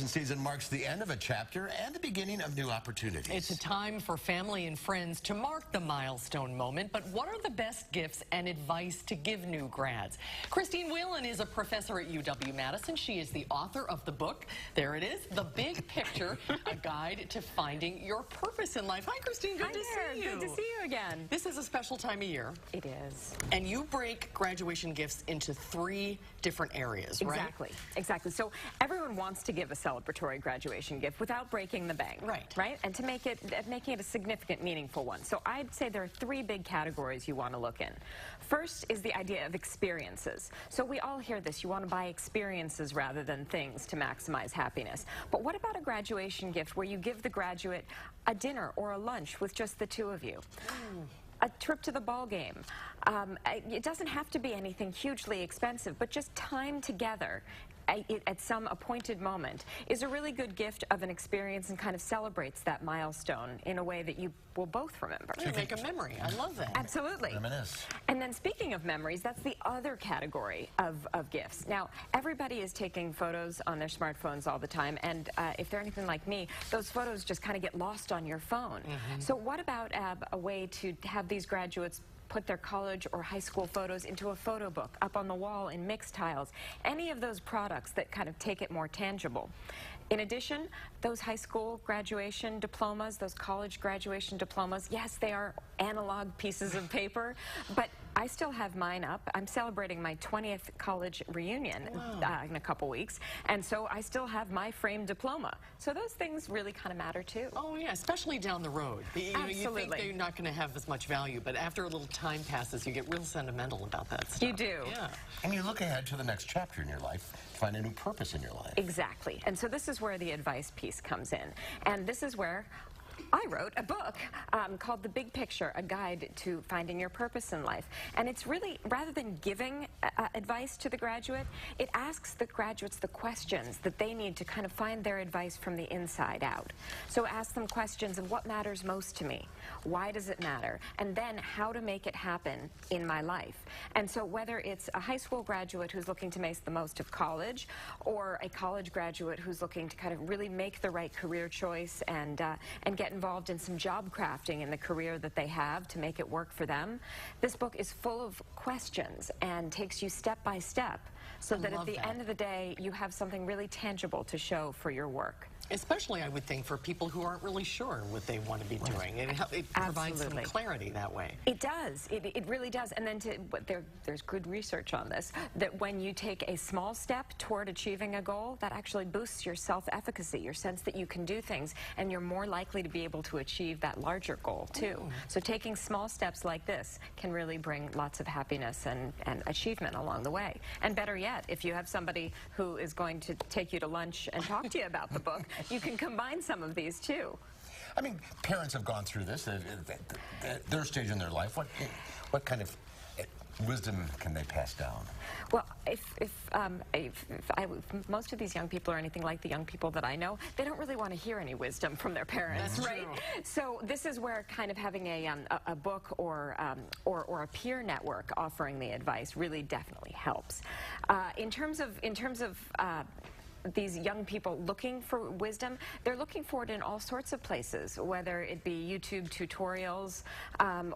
Season marks the end of a chapter and the beginning of new opportunities. It's a time for family and friends to mark the milestone moment, but what are the best gifts and advice to give new grads? Christine Whelan is a professor at UW-Madison. She is the author of the book, there it is, The Big Picture, a guide to finding your purpose in life. Hi, Christine, good to see you. Good to see you again. This is a special time of year. It is. And you break graduation gifts into 3 different areas, right? Exactly. So everyone wants to give a celebratory graduation gift without breaking the bank. Right? And to making it a significant, meaningful one. So I'd say there are 3 big categories you want to look in. First is the idea of experiences. So we all hear this. You want to buy experiences rather than things to maximize happiness. But what about a graduation gift where you give the graduate a dinner or a lunch with just the 2 of you? A trip to the ball game. It doesn't have to be anything hugely expensive, but just time together at some appointed moment is a really good gift of an experience and kind of celebrates that milestone in a way that you will both remember. You make a memory. I love that. Absolutely. Reminisce. And then speaking of memories, that's the other category of gifts. Now, everybody is taking photos on their smartphones all the time, and if they're anything like me, those photos just kind of get lost on your phone. So what about a way to have these graduates put their college or high school photos into a photo book up on the wall in mixed tiles, any of those products that kind of take it more tangible. In addition, those high school graduation diplomas, those college graduation diplomas, yes, they are analog pieces of paper, but I still have mine up. I'm celebrating my 20th college reunion in a couple weeks, and so I still have my framed diploma. So those things really kind of matter too. Oh yeah, especially down the road. Absolutely. You think they're not going to have as much value, but after a little time passes, you get real sentimental about that stuff. You do. Yeah. And you look ahead to the next chapter in your life, find a new purpose in your life. Exactly. And so this is where the advice piece comes in. And this is where I wrote a book called The Big Picture, a guide to finding your purpose in life. And it's really, rather than giving advice to the graduate, it asks the graduates the questions that they need to kind of find their advice from the inside out. So ask them questions of what matters most to me, why does it matter, and then how to make it happen in my life. And so whether it's a high school graduate who's looking to make the most of college, or a college graduate who's looking to kind of really make the right career choice and get involved in some job crafting in the career that they have to make it work for them. This book is full of questions and takes you step by step so that at the end of the day you have something really tangible to show for your work. Especially, I would think, for people who aren't really sure what they want to be doing. It provides some clarity that way. It does. It really does. And then there's good research on this, that when you take a small step toward achieving a goal, that actually boosts your self-efficacy, your sense that you can do things, and you're more likely to be able to achieve that larger goal, too. So taking small steps like this can really bring lots of happiness and achievement along the way. And better yet, if you have somebody who is going to take you to lunch and talk to you about the book, you can combine some of these too. I mean, parents have gone through this at their stage in their life. What kind of wisdom can they pass down? Well, most of these young people are anything like the young people that I know, they don't really want to hear any wisdom from their parents, right? So this is where kind of having a book or a peer network offering the advice really definitely helps. In terms of these young people looking for wisdom, they're looking for it in all sorts of places, whether it be YouTube tutorials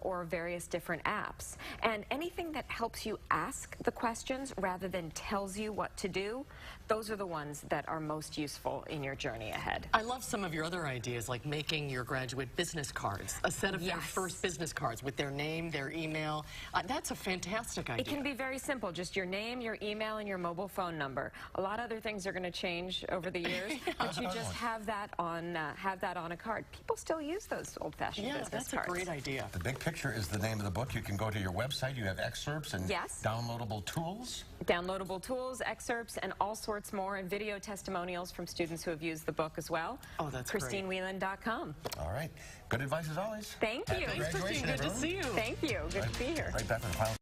or various different apps. And anything that helps you ask the questions rather than tells you what to do, those are the ones that are most useful in your journey ahead. I love some of your other ideas, like making your graduate business cards, a set of their first business cards with their name, their email. That's a fantastic idea. It can be very simple, just your name, your email, and your mobile phone number. A lot of other things are going to change over the years, but you just have that on a card. People still use those old-fashioned business cards. That's a great idea. The Big Picture is the name of the book. You can go to your website. You have excerpts and downloadable tools. Downloadable tools, excerpts, and all sorts more, and video testimonials from students who have used the book as well. Oh, that's ChristineWhelan.com. All right. Good advice as always. Thank you. Thanks, Christine. Good to see you. Thank you. Good to be here. Right back for the final.